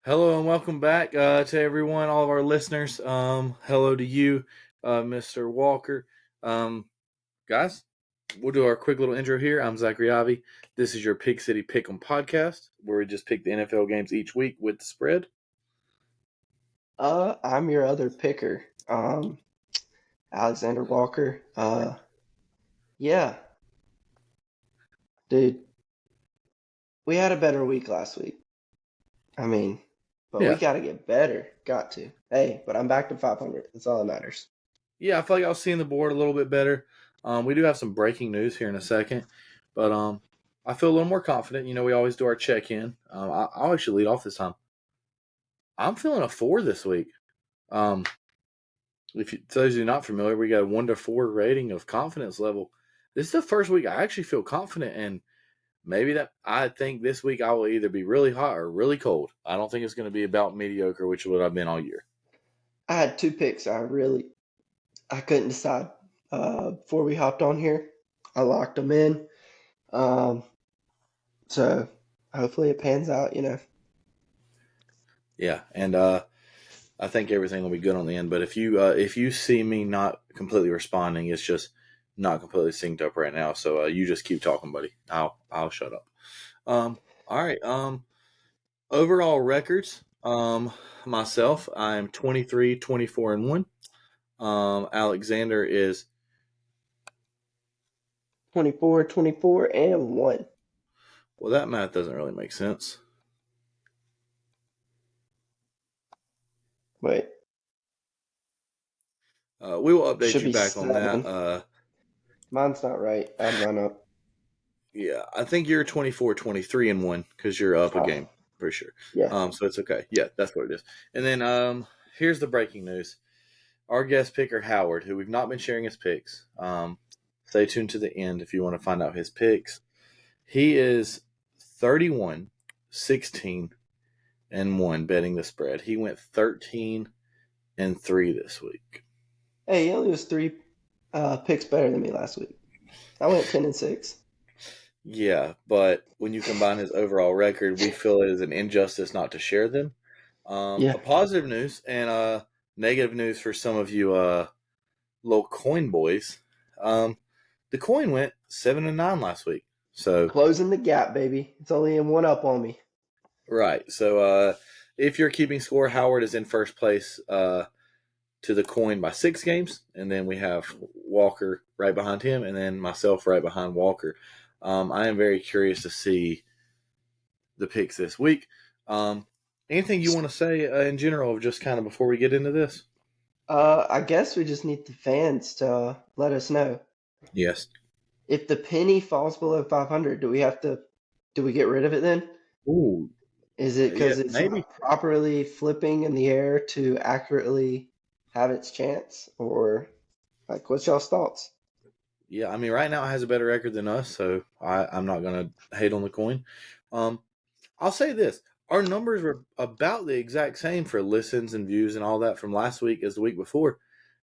Hello and welcome back to everyone, all of our listeners. Hello to you, Mr. Walker. Um, Guys, we'll do our quick little intro here. I'm Zachary Avi. This is your Pig City Pickem podcast, where we just pick the NFL games each week with the spread. I'm your other picker, Alexander Walker. Yeah, dude, we had a better week last week. I mean, but we Yeah, got to get better. Got to. Hey, but I'm back to 500. That's all that matters. yeah. I feel like I was seeing the board a little bit better. We do have some breaking news here in a second, but I feel a little more confident. We always do our check in. I'll actually lead off this time. I'm feeling a 4 this week. Um, If you, those who are not familiar, we got a 1 to 4 rating of confidence level. This is the first week I actually feel confident, and maybe that I think this week I will either be really hot or really cold. I don't think it's going to be about mediocre, which is what I've been all year. I had two picks. I couldn't decide. Before we hopped on here, I locked them in. Um, so hopefully it pans out. Yeah, and I think everything will be good on the end. But if you see me not completely responding, it's just not completely synced up right now. So you just keep talking, buddy. I'll shut up. All right. Overall records. Myself, I'm 23, 24, and 1. Alexander is 24, 24, and one. well. That math doesn't really make sense. Wait, We will update should you be back on that. 7. Mine's not right. Add mine up. Yeah, I think you're 24, 23, and 1 because you're up a Oh, game for sure. yeah. So it's okay. Yeah, that's what it is. And then here's the breaking news: our guest picker Howard, who we've not been sharing his picks. Stay tuned to the end if you want to find out his picks. He is 31, 16, and 1 betting the spread. He went 13 and 3 this week. Hey, he only was 3 picks better than me last week. I went 10-6. Yeah, but when you combine his overall record, we feel it is an injustice not to share them. Yeah. A positive news and negative news for some of you little coin boys. The coin went 7 and 9 last week. So Closing the gap, baby. It's only in one up on me. right. So if you're keeping score, Howard is in first place to the coin by 6 games, and then we have Walker right behind him, and then myself right behind Walker. I am very curious to see the picks this week. Anything you want to say in general, just kind of before we get into this? I guess we just need the fans to let us know. Yes. If the penny falls below 500, do we get rid of it then? Ooh, Is it yeah, because it's maybe. not properly flipping in the air to accurately have its chance? Or, like, what's y'all's thoughts? Yeah, I mean, right now it has a better record than us, so I'm not going to hate on the coin. Um, I'll say this: our numbers were about the exact same for listens and views and all that from last week as the week before.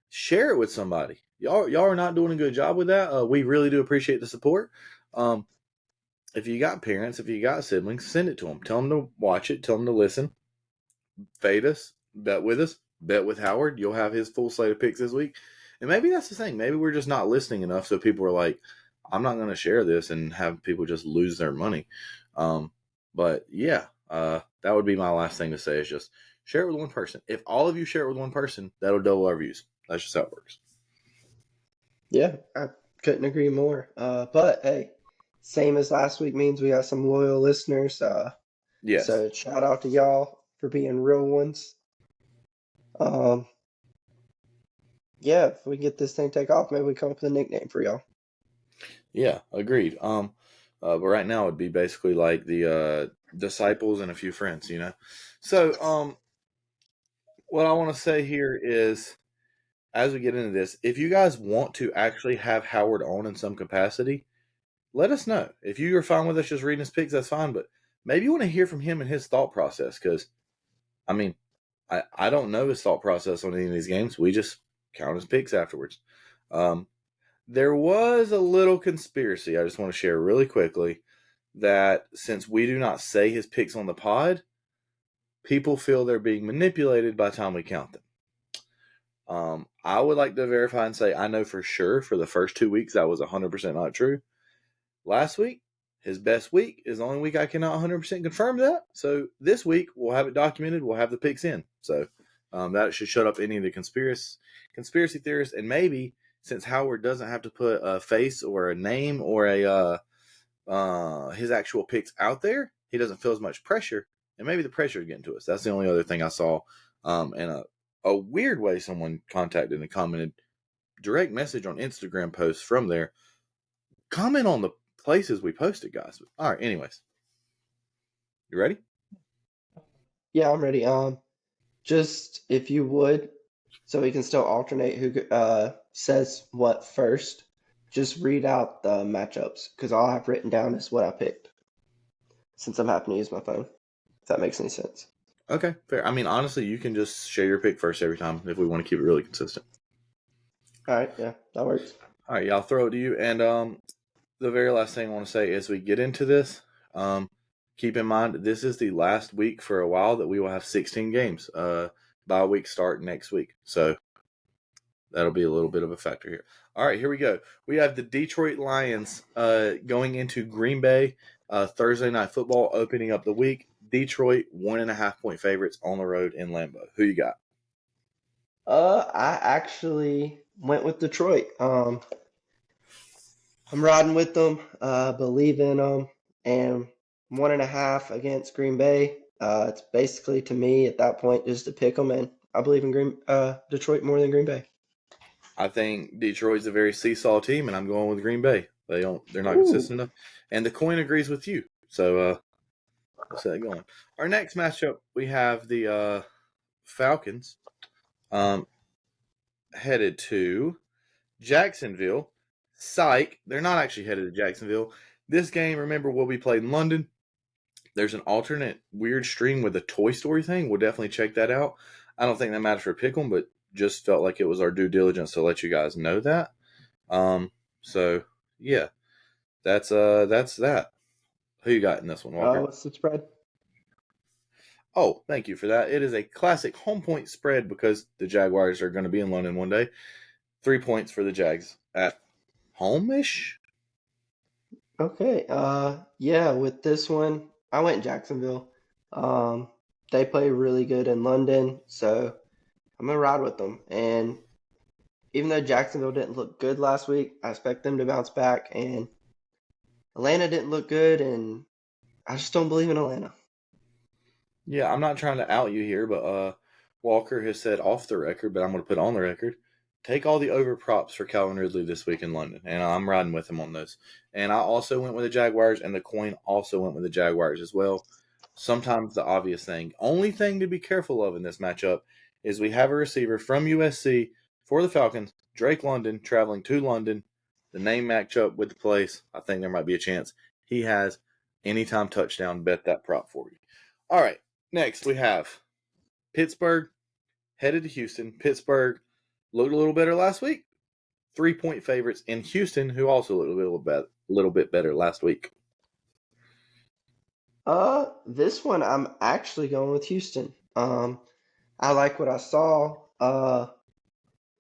Share it with somebody. Y'all are not doing a good job with that. We really do appreciate the support. Um, if you got parents, if you got siblings, send it to them. Tell them to watch it. Tell them to listen. Fade us. Bet with us. Bet with Howard. You'll have his full slate of picks this week. And maybe that's the thing. Maybe we're just not listening enough, so people are like, "I'm not going to share this," and have people just lose their money. But yeah, that would be my last thing to say is just share it with one person. If all of you share it with one person, that'll double our views. That's just how it works. Yeah, I couldn't agree more. But hey, same as last week means we got some loyal listeners. Yes. So shout out to y'all for being real ones. Um, yeah, if we get this thing take off, maybe we come up with a nickname for y'all. Yeah, agreed. But right now it'd be basically like the disciples and a few friends. So, what I want to say here is, as we get into this, if you guys want to actually have Howard on in some capacity, let us know. If you are fine with us just reading his picks, that's fine. But maybe you want to hear from him and his thought process, because I mean, I don't know his thought process on any of these games. We just count his picks afterwards. Um, There was a little conspiracy I just want to share really quickly that since we do not say his picks on the pod, people feel they're being manipulated by the time we count them. I would like to verify and say I know for sure for the first 2 weeks that was 100% not true. Last week, his best week is the only week I cannot 100% confirm that. So this week, we'll have it documented. We'll have the picks in. So that should shut up any of the conspiracy theorists. And maybe since Howard doesn't have to put a face or a name or his actual picks out there, he doesn't feel as much pressure. And maybe the pressure is getting to us. That's the only other thing I saw. And a weird way someone contacted and commented direct message on Instagram posts from there. Comment on the places we posted, guys. All right, anyways. You ready? Yeah, I'm ready. Just if you would, so we can still alternate who says what first. Just read out the matchups because all I have written down is what I picked. Since I'm having to use my phone, if that makes any sense. Okay, fair. I mean, honestly, you can just share your pick first every time if we want to keep it really consistent. All right, yeah, that works. All right, yeah, I'll throw it to you. And the very last thing I want to say as we get into this, keep in mind this is the last week for a while that we will have 16 games. Bye week start next week, so that'll be a little bit of a factor here. All right, here we go. We have the Detroit Lions going into Green Bay Thursday night football, opening up the week. Detroit 1.5-point favorites on the road in Lambeau. Who you got? I actually went with Detroit. I'm riding with them, believe in them, and 1.5 against Green Bay. It's basically to me at that point just to pick them, and I believe in Detroit more than Green Bay. I think Detroit's a very seesaw team, and I'm going with Green Bay. They're not Ooh. consistent enough, and the coin agrees with you. So we'll see that going. Our next matchup, we have the Falcons headed to Jacksonville. Psych, they're not actually headed to Jacksonville. This game, remember, will be played in London. There's an alternate weird stream with the Toy Story thing. We'll definitely check that out. I don't think that matters for Pickem, but just felt like it was our due diligence to let you guys know that. So yeah, that's that. Who you got in this one, Walker? What's the spread? Oh, thank you for that. It is a classic home point spread because the Jaguars are going to be in London one day. 3 points for the Jags at home-ish. Okay. Yeah, with this one, I went Jacksonville. Um, they play really good in London, so I'm gonna ride with them. And even though Jacksonville didn't look good last week, I expect them to bounce back. And Atlanta didn't look good, and I just don't believe in Atlanta. Yeah, I'm not trying to out you here, but Walker has said off the record, but I'm going to put on the record. Take all the over props for Calvin Ridley this week in London, and I'm riding with him on those. And I also went with the Jaguars, and the coin also went with the Jaguars as well. Sometimes the obvious thing, only thing to be careful of in this matchup is we have a receiver from USC for the Falcons, Drake London, traveling to London. The name matchup with the place, I think there might be a chance he has anytime touchdown. Bet that prop for you. All right. Next, we have Pittsburgh headed to Houston. Pittsburgh looked a little better last week. 3-point favorites in Houston, who also looked a little bit better last week. This one I'm actually going with Houston. I like what I saw.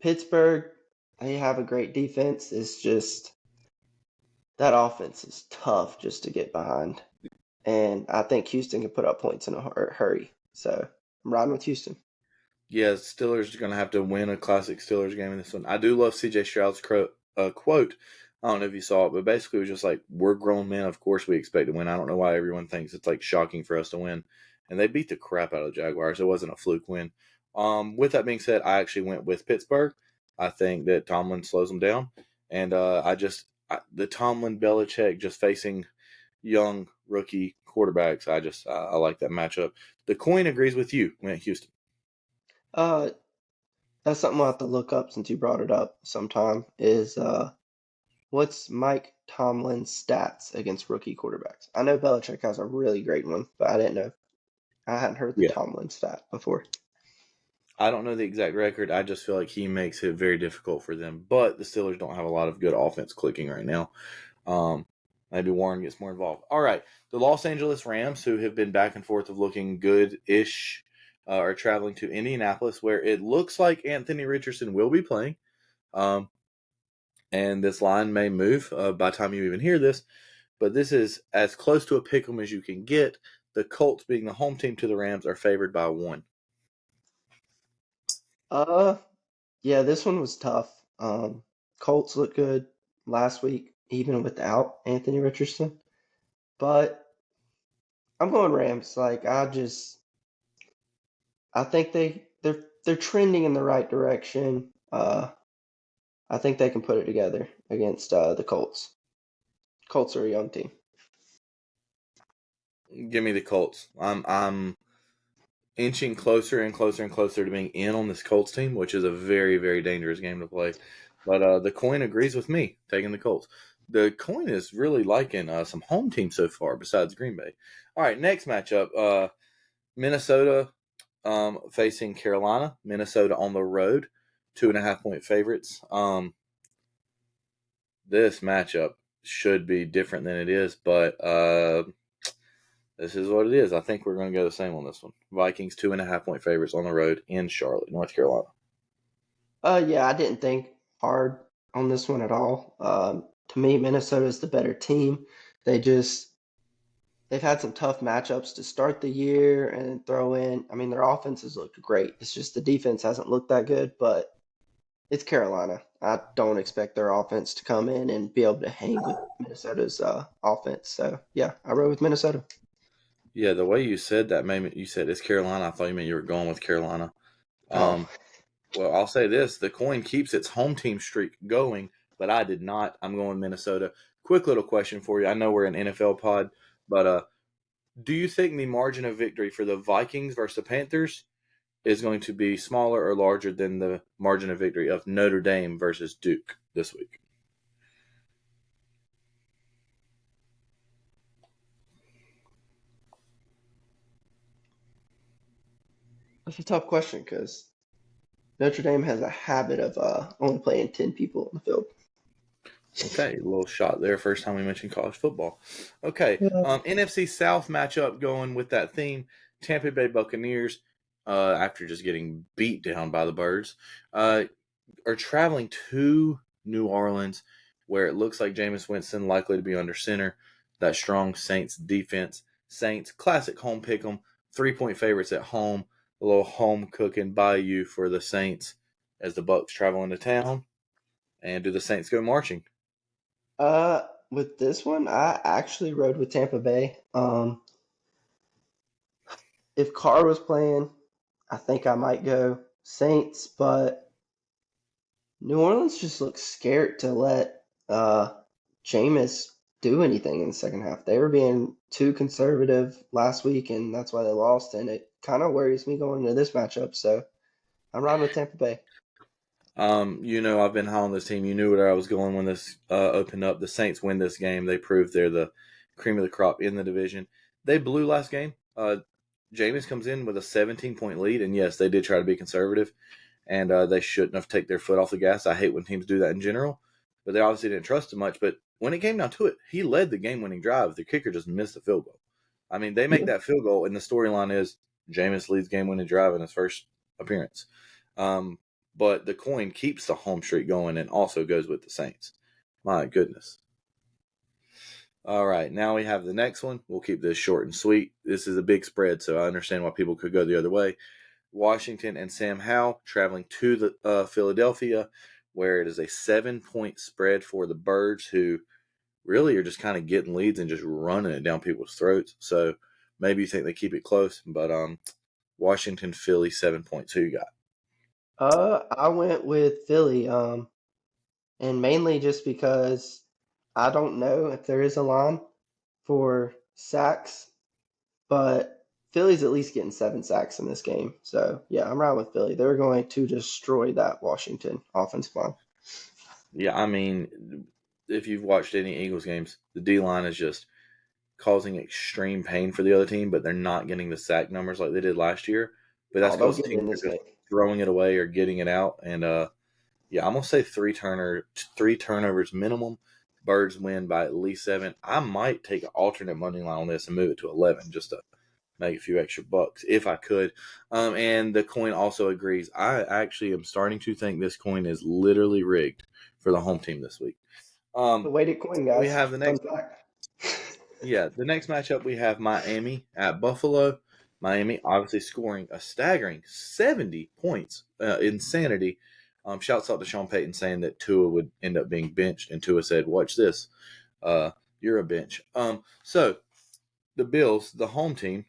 Pittsburgh, they have a great defense. It's just that offense is tough just to get behind. And I think Houston can put up points in a hurry. So I'm riding with Houston. Yeah, Steelers are going to have to win a classic Steelers game in this one. I do love CJ Stroud's quote. I don't know if you saw it, but basically it was just like, we're grown men. Of course we expect to win. I don't know why everyone thinks it's like shocking for us to win. And they beat the crap out of the Jaguars. It wasn't a fluke win. With that being said, I actually went with Pittsburgh. I think that Tomlin slows them down. And the Tomlin Belichick just facing young rookie quarterbacks, I like that matchup. The coin agrees with you. Went Houston. Uh, that's something we'll have to look up since you brought it up sometime. Is what's Mike Tomlin's stats against rookie quarterbacks? I know Belichick has a really great one, but I didn't know. I hadn't heard the Yeah. Tomlin stat before. I don't know the exact record. I just feel like he makes it very difficult for them. But the Steelers don't have a lot of good offense clicking right now. Maybe Warren gets more involved. All right. The Los Angeles Rams, who have been back and forth of looking good ish, are traveling to Indianapolis, where it looks like Anthony Richardson will be playing. Um, and this line may move by the time you even hear this, but this is as close to a pick 'em as you can get. The Colts, being the home team to the Rams, are favored by 1. Uh, yeah, this one was tough. Colts looked good last week, even without Anthony Richardson. But I'm going Rams. I think they're trending in the right direction. I think they can put it together against the Colts. Colts are a young team. Give me the Colts. I'm inching closer and closer and closer to being in on this Colts team, which is a very, very dangerous game to play. But the coin agrees with me, taking the Colts. The coin is really liking some home teams so far besides Green Bay. All right, next matchup. Minnesota facing Carolina. Minnesota on the road, 2.5 point favorites. This matchup should be different than it is, but this is what it is. I think we're going to go the same on this one. Vikings 2.5 point favorites on the road in Charlotte, North Carolina. Yeah, I didn't think hard on this one at all. To me, Minnesota is the better team. They just they've had some tough matchups to start the year and throw in. I mean, their offenses looked great. It's just the defense hasn't looked that good, but it's Carolina. I don't expect their offense to come in and be able to hang with Minnesota's offense. So yeah, I rode with Minnesota. Yeah, the way you said that made me. You said it's Carolina. I thought you meant you were going with Carolina. Oh, Um, well, I'll say this: the coin keeps its home team streak going, but I did not. I'm going Minnesota. Quick little question for you. I know we're an NFL pod, but do you think the margin of victory for the Vikings versus the Panthers is going to be smaller or larger than the margin of victory of Notre Dame versus Duke this week? that's a tough question because Notre Dame has a habit of only playing 10 people on the field. Okay, a little shot there. First time we mentioned college football. Okay, Yeah. NFC South matchup going with that theme. Tampa Bay Buccaneers, after just getting beat down by the Birds, uh, are traveling to New Orleans, where it looks like Jameis Winston likely to be under center. That strong Saints defense. Saints, classic home pick 'em. 3 point favorites at home. A little home cooking bayou for the Saints as the Bucks travel into town. And do the Saints go marching? With this one, I actually rode with Tampa Bay. If Carr was playing, I think I might go Saints, but New Orleans just looks scared to let Jameis do anything in the second half. They were being too conservative last week, and that's why they lost. And it kind of worries me going into this matchup. So I'm riding with Tampa Bay. I've been high on this team. You knew where I was going when this opened up. The Saints win this game. They proved they're the cream of the crop in the division. They blew last game. Jameis comes in with a 17-point lead, and yes, they did try to be conservative, and they shouldn't have taken their foot off the gas. I hate when teams do that in general, but they obviously didn't trust him much. But when it came down to it, he led the game-winning drive. The kicker just missed the field goal. I mean, they make Yeah. that field goal, and the storyline is Jameis leads game-winning drive in his first appearance. Um, but the coin keeps the home streak going and also goes with the Saints. My goodness. All right, now we have the next one. We'll keep this short and sweet. This is a big spread, so I understand why people could go the other way. Washington and Sam Howell traveling to the Philadelphia, where it is a 7 point spread for the Birds, who really are just kind of getting leads and just running it down people's throats. So maybe you think they keep it close, but Washington, Philly, 7 points. Who you got? I went with Philly, and mainly just because I don't know if there is a line for sacks, but Philly's at least getting 7 sacks in this game. So yeah, I'm riding with Philly. They're going to destroy that Washington offensive line. Yeah, I mean, if you've watched any Eagles games, the D line is just causing extreme pain for the other team, but they're not getting the sack numbers like they did last year. But that's Oh, they'll because get it teams in this are just game. throwing it away or getting it out. And yeah, I'm gonna say three turnovers minimum. Birds win by at least 7. I might take an alternate money line on this and move it to 11 just to make a few extra bucks if I could. And the coin also agrees. I actually am starting to think this coin is literally rigged for the home team this week. The Um, weighted coin, we guys. have the Fun next, fact. yeah, the next matchup we have Miami at Buffalo. Miami obviously scoring a staggering 70 points. Insanity. Shouts out to Sean Payton saying that Tua would end up being benched, and Tua said, "Watch this, you're a bench." So the Bills, the home team,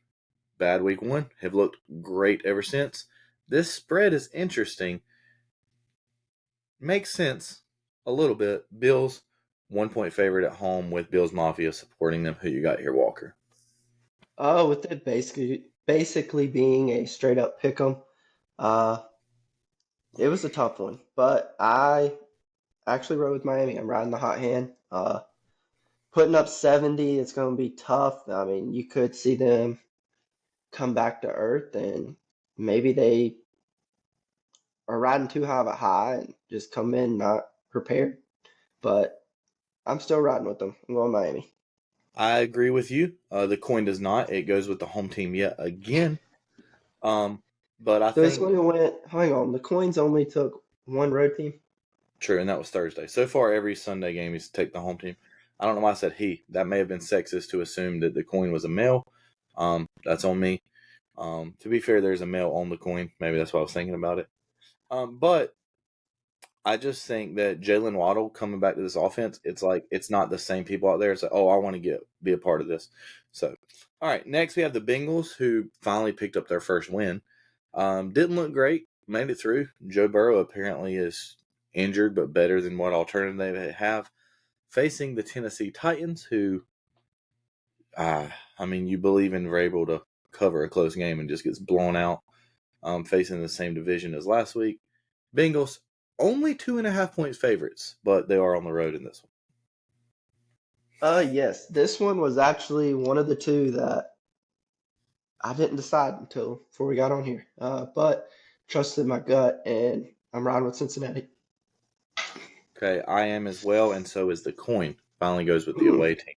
bad week one, have looked great ever since. This spread is interesting. Makes sense a little bit. Bills 1 point favorite at home with Bills Mafia supporting them. Who you got here, Walker? With it basically being a straight up pick 'em, uh, it was a tough one, but I actually rode with Miami. I'm riding the hot hand. Putting up 70, it's going to be tough. I mean, you could see them come back to earth, and maybe they are riding too high of a high and just come in not prepared. But I'm still riding with them. I'm going Miami. I agree with you. The coin does not. It goes with the home team yet again. Um, but I So this think one went. Hang on, the coins only took one road team. true, and that was Thursday. So far, every Sunday game he's take the home team. I don't know why I said he. That may have been sexist to assume that the coin was a male. That's on me. To be fair, there's a male on the coin. Maybe that's why I was thinking about it. But I just think that Jalen Waddle coming back to this offense, it's like it's not the same people out there. It's like, oh, I want to be a part of this. So, all right, next we have the Bengals who finally picked up their first win. Didn't look great, made it through. Joe Burrow apparently is injured, but better than what alternative they have. Facing the Tennessee Titans, who, I mean, you believe in Vrabel to cover a close game and just gets blown out. Facing the same division as last week. Bengals only 2.5 points favorites, but they are on the road in this one. Yes, this one was actually one of the two that I didn't decide until before we got on here. But trusted my gut, and I'm riding with Cincinnati. Okay, I am as well, and so is the coin. Finally goes with the Hmm. away team.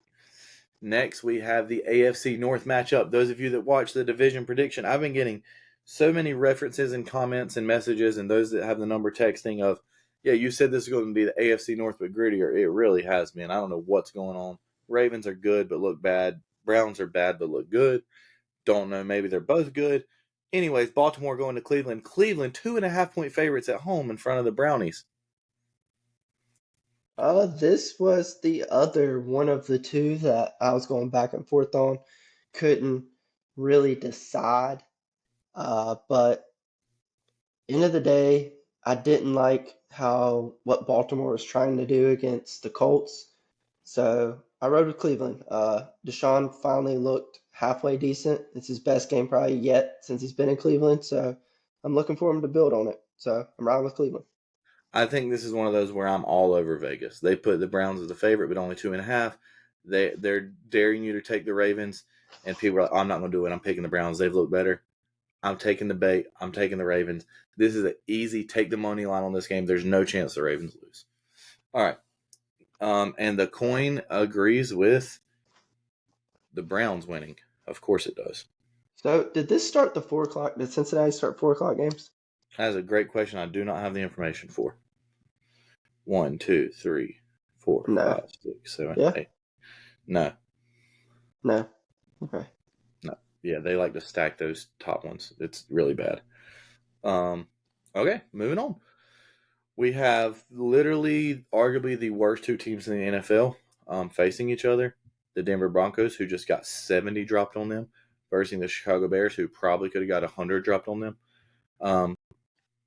Next, we have the AFC North matchup. Those of you that watch the division prediction, I've been getting so many references and comments and messages, and those that have the number texting of, yeah, you said this is going to be the AFC North but grittier. It really has been. I don't know what's going on. Ravens are good but look bad. Browns are bad but look good. Don't know. Maybe they're both good. Anyways, Baltimore going to Cleveland. Cleveland 2.5 point favorites at home in front of the Brownies. This was the other one of the two that I was going back and forth on. Couldn't really decide. But end of the day, I didn't like how what Baltimore was trying to do against the Colts. So I rode with Cleveland. Deshaun finally looked halfway decent. It's his best game probably yet since he's been in Cleveland. So I'm looking for him to build on it. So I'm riding with Cleveland. I think this is one of those where I'm all over Vegas. They put the Browns as the favorite, but only 2.5. They're daring you to take the Ravens, and people are like, oh, I'm not going to do it. I'm picking the Browns. They've looked better. I'm taking the bait. I'm taking the Ravens. This is an easy take the money line on this game. There's no chance the Ravens lose. All right. And the coin agrees with the Browns winning. Of course it does. So did this start the 4 o'clock? Did Cincinnati start 4 o'clock games? That is a great question. I do not have the information for. 1, 2, 3, 4, No. 5, 6, 7, Yeah? 8. No, No. Okay. no. Yeah, they like to stack those top ones. It's really bad. Um, okay, moving on. We have literally, arguably, the worst two teams in the NFL facing each other. The Denver Broncos, who just got 70 dropped on them, versus the Chicago Bears, who probably could have got 100 dropped on them. Um,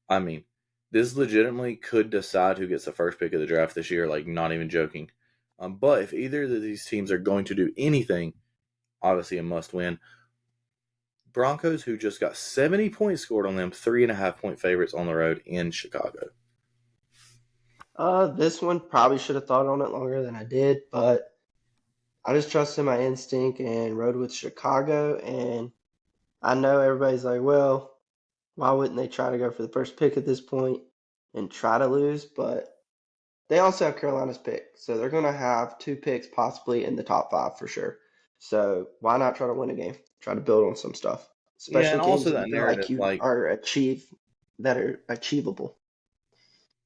I mean, this legitimately could decide who gets the first pick of the draft this year, like, not even joking. But if either of these teams are going to do anything, obviously a must win. Broncos, who just got 70 points scored on them, 3.5 point favorites on the road in Chicago. This one probably should have thought on it longer than I did, but I just trusted my instinct and rode with Chicago. And I know everybody's like, well, why wouldn't they try to go for the first pick at this point and try to lose? But They also have Carolina's pick, so they're going to have two picks possibly in the top five for sure. So why not try to win a game? Try to build on some stuff, Yeah, especially and also games that you that feel like narrative, you like, are that are achievable.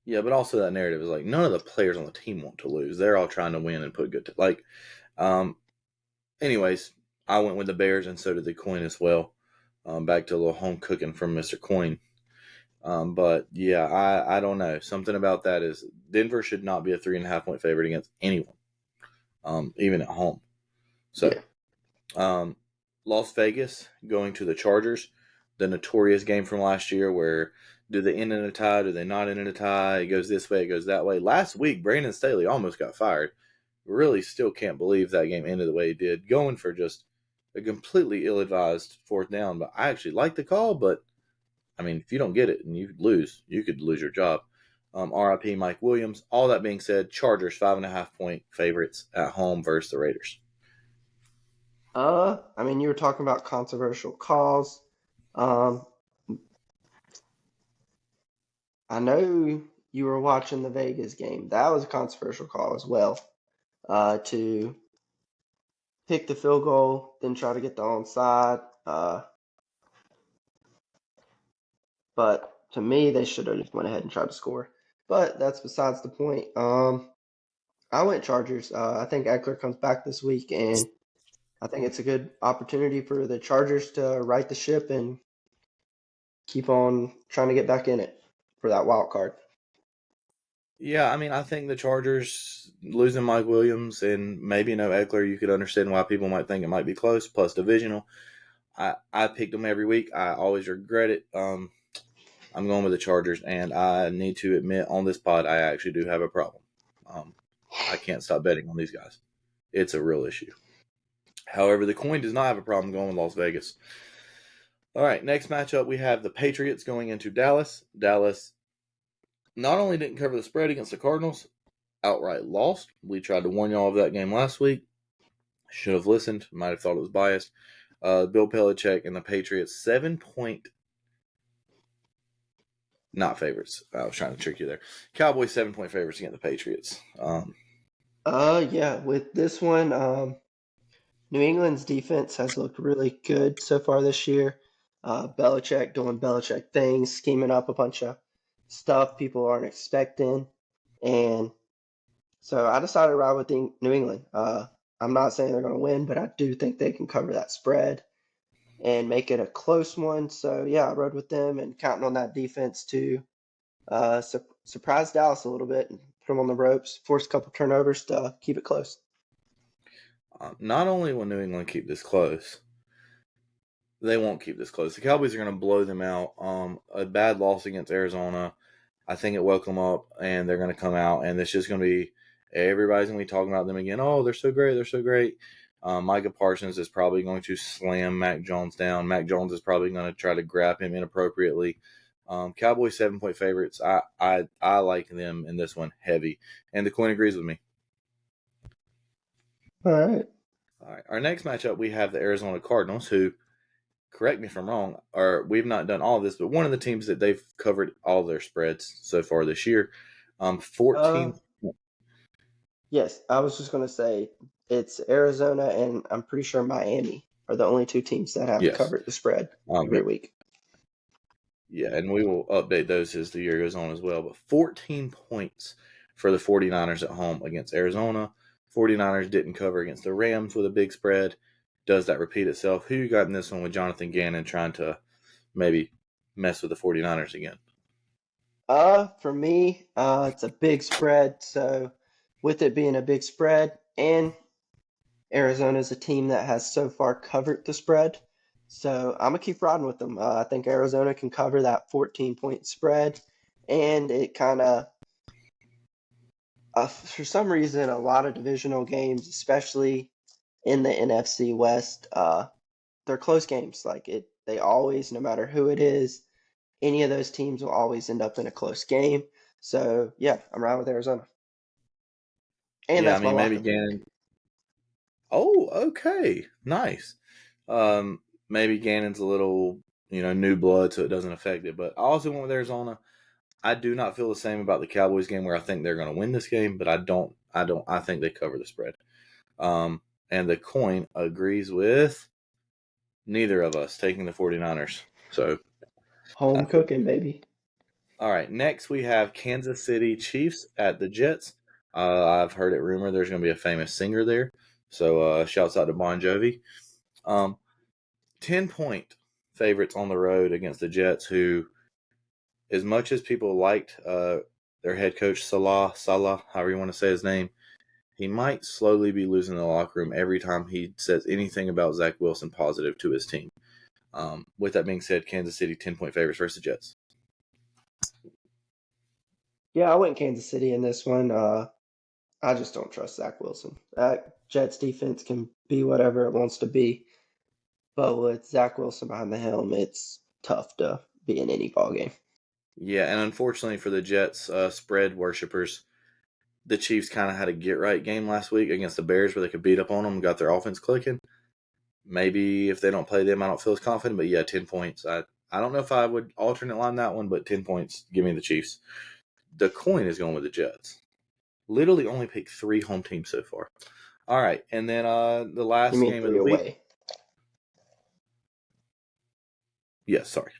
yeah, but also that narrative is like none of the players on the team want to lose. They're all trying to win and put good. Like, um, anyways, I went with the Bears, and so did the Coin as well. Back to a little home cooking from Mister Coin. But yeah, I don't know. Something about that is Denver should not be a 3.5 point favorite against anyone, even at home. So, Yeah. um, Las Vegas going to the Chargers, the notorious game from last year where do they end in a tie? Do they not end in a tie? It goes this way, it goes that way. Last week, Brandon Staley almost got fired. Really still can't believe that game ended the way it did, going for just a completely ill advised fourth down. But I actually like the call, but I mean, if you don't get it and you could lose your job. RIP Mike Williams. All that being said, Chargers 5.5 point favorites at home versus the Raiders. I mean, you were talking about controversial calls. Um, I know you were watching the Vegas game. That was a controversial call as well. To pick the field goal, then try to get the onside. But to me, they should have just went ahead and tried to score. But that's besides the point. I went Chargers. I think Eckler comes back this week, and I think it's a good opportunity for the Chargers to right the ship and keep on trying to get back in it for that wild card. Yeah, I mean, I think the Chargers losing Mike Williams and maybe no Eckler, you could understand why people might think it might be close, plus divisional. I picked them every week. I always regret it. I'm going with the Chargers, and I need to admit on this pod, I actually do have a problem. Um, I can't stop betting on these guys. It's a real issue. However, the coin does not have a problem going with Las Vegas. All right, next matchup, we have the Patriots going into Dallas. Dallas not only didn't cover the spread against the Cardinals, outright lost. We tried to warn y'all of that game last week. Should have listened. Might have thought it was biased. Bill Belichick and the Patriots 7 point not favorites. I was trying to trick you there. Cowboys 7 point favorites against the Patriots. Yeah, with this one, New England's defense has looked really good so far this year. Belichick doing Belichick things, scheming up a bunch of stuff people aren't expecting, and so I decided to ride with New England. I'm not saying they're going to win, but I do think they can cover that spread and make it a close one. So yeah, I rode with them and counting on that defense to surprise Dallas a little bit and put them on the ropes, force a couple turnovers to keep it close. Not only will New England keep this close, they won't keep this close. The Cowboys are going to blow them out. A bad loss against Arizona, I think it woke them up, and they're going to come out, and it's just going to be everybody's going to be talking about them again. Oh, they're so great, they're so great. Micah Parsons is probably going to slam Mac Jones down. Mac Jones is probably going to try to grab him inappropriately. Cowboys 7 point favorites. I like them in this one heavy, and the coin agrees with me. All right. All right, our next matchup we have the Arizona Cardinals, who correct me if I'm wrong, or we've not done all of this, but one of the teams that they've covered all their spreads so far this year. Uh, 14. yes, I was just going to say it's Arizona and I'm pretty sure Miami are the only two teams that have Yes. covered the spread Yeah, every week. yeah, and we will update those as the year goes on as well. But 14 points for the 49ers at home against Arizona. 49ers didn't cover against the Rams with a big spread. Does that repeat itself? Who you got in this one with Jonathan Gannon trying to maybe mess with the 49ers again? For me, it's a big spread. So with it being a big spread and Arizona is a team that has so far covered the spread. So I'm gonna keep riding with them. I think Arizona can cover that 14-point spread, and it kind of, for some reason, a lot of divisional games, especially in the NFC West, they're close games. Like they always, no matter who it is, any of those teams will always end up in a close game. So yeah, I'm riding with Arizona, and Yeah, I that's my mean, lock maybe of the week. Gannon. Oh, okay. Nice. Um, Maybe Gannon's a little, new blood, so it doesn't affect it. But I also went with Arizona. I do not feel the same about the Cowboys game where I think they're going to win this game, but I think they cover the spread. Um, and the coin agrees with neither of us taking the 49ers. So Home that's good. cooking, baby. All right. Next, we have Kansas City Chiefs at the Jets. I've heard it rumored there's going to be a famous singer there. So shouts out to Bon Jovi. 10-point favorites on the road against the Jets, who, as much as people liked their head coach Salah, however you want to say his name, he might slowly be losing the locker room every time he says anything about Zach Wilson positive to his team. With that being said, Kansas City 10-point favorites versus the Jets. Yeah, I went Kansas City in this one. I just don't trust Zach Wilson. That Jets defense can be whatever it wants to be, but with Zach Wilson behind the helm, it's tough to be in any ball game. Yeah, and unfortunately for the Jets spread worshippers, the Chiefs kind of had a get right game last week against the Bears where they could beat up on them and got their offense clicking. Maybe if they don't play them, I don't feel as confident. But yeah, 10 points. I don't know if I would alternate line that one, but 10 points. Give me the Chiefs. The coin is going with the Jets. Literally only picked 3 home teams so far. All right, and then the You last mean game of three the week. away? Yes, sorry.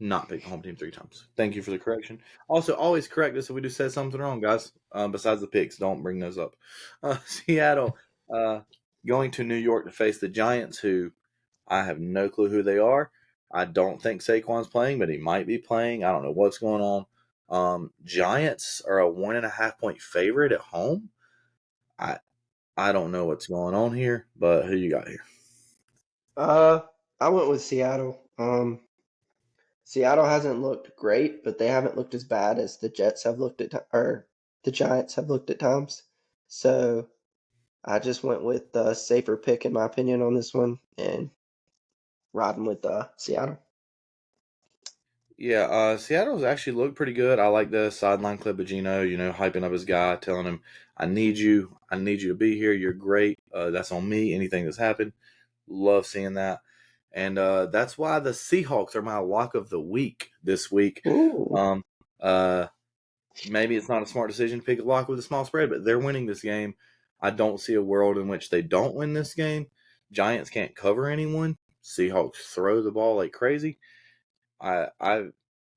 Not pick the home team 3 times. Thank you for the correction. Also, always correct us if we just said something wrong, guys. Besides the picks, don't bring those up. Seattle going to New York to face the Giants, who I have no clue who they are. I don't think Saquon's playing, but he might be playing. I don't know what's going on. Giants are a 1.5-point favorite at home. I I don't know what's going on here, but who you got here? Uh, I went with Seattle. Seattle hasn't looked great, but they haven't looked as bad as the Jets have looked or the Giants have looked at times. So I just went with the safer pick in my opinion on this one and riding with Seattle. Yeah, Seattle's actually looked pretty good. I like the sideline clip of Gino, hyping up his guy, telling him, I need you to be here. You're great. That's on me. Anything that's happened. Love seeing that. And that's why the Seahawks are my lock of the week this week. Ooh. Um, uh, Maybe it's not a smart decision to pick a lock with a small spread, but they're winning this game. I don't see a world in which they don't win this game. Giants can't cover anyone. Seahawks throw the ball like crazy. I I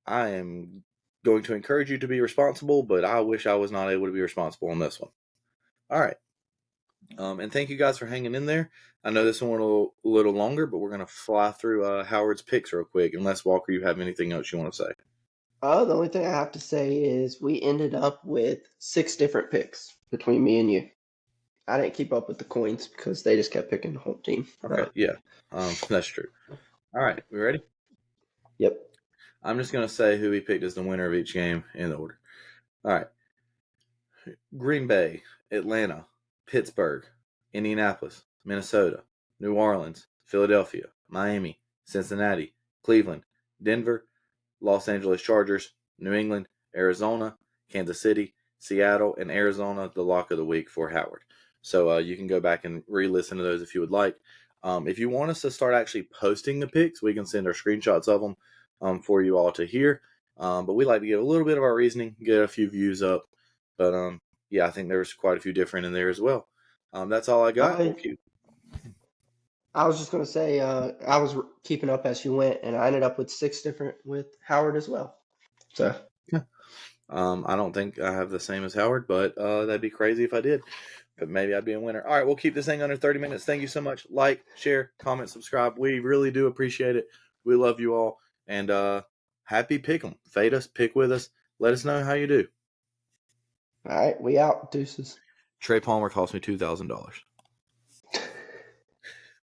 I am going to encourage you to be responsible, but I wish I was not able to be responsible on this one. All right. And thank you guys for hanging in there. I know this one went a little longer, but we're going to fly through Howard's picks real quick. Unless, Walker, you have anything else you want to say. The only thing I have to say is we ended up with 6 different picks between me and you. I didn't keep up with the coins because they just kept picking the home team. Okay, yeah, that's true. All right, we ready? Yep. I'm just going to say who we picked as the winner of each game in the order. All right. Green Bay, Atlanta, Pittsburgh, Indianapolis, Minnesota, New Orleans, Philadelphia, Miami, Cincinnati, Cleveland, Denver, Los Angeles Chargers, New England, Arizona, Kansas City, Seattle, and Arizona, the lock of the week for Howard. So you can go back and re-listen to those if you would like. If you want us to start actually posting the picks, we can send our screenshots of them for you all to hear. But we like to give a little bit of our reasoning, get a few views up. But yeah, I think there's quite a few different in there as well. That's all I got. Uh, We'll keep. I was just going to say I was keeping up as you went, and I ended up with 6 different with Howard as well. So, Yeah. I don't think I have the same as Howard, but that'd be crazy if I did. But maybe I'd be a winner. All right, we'll keep this thing under 30 minutes. Thank you so much. Like, share, comment, subscribe. We really do appreciate it. We love you all. And happy pick 'em. Fade us, pick with us. Let us know how you do. all right, we out. Deuces. Trey Palmer cost me $2,000.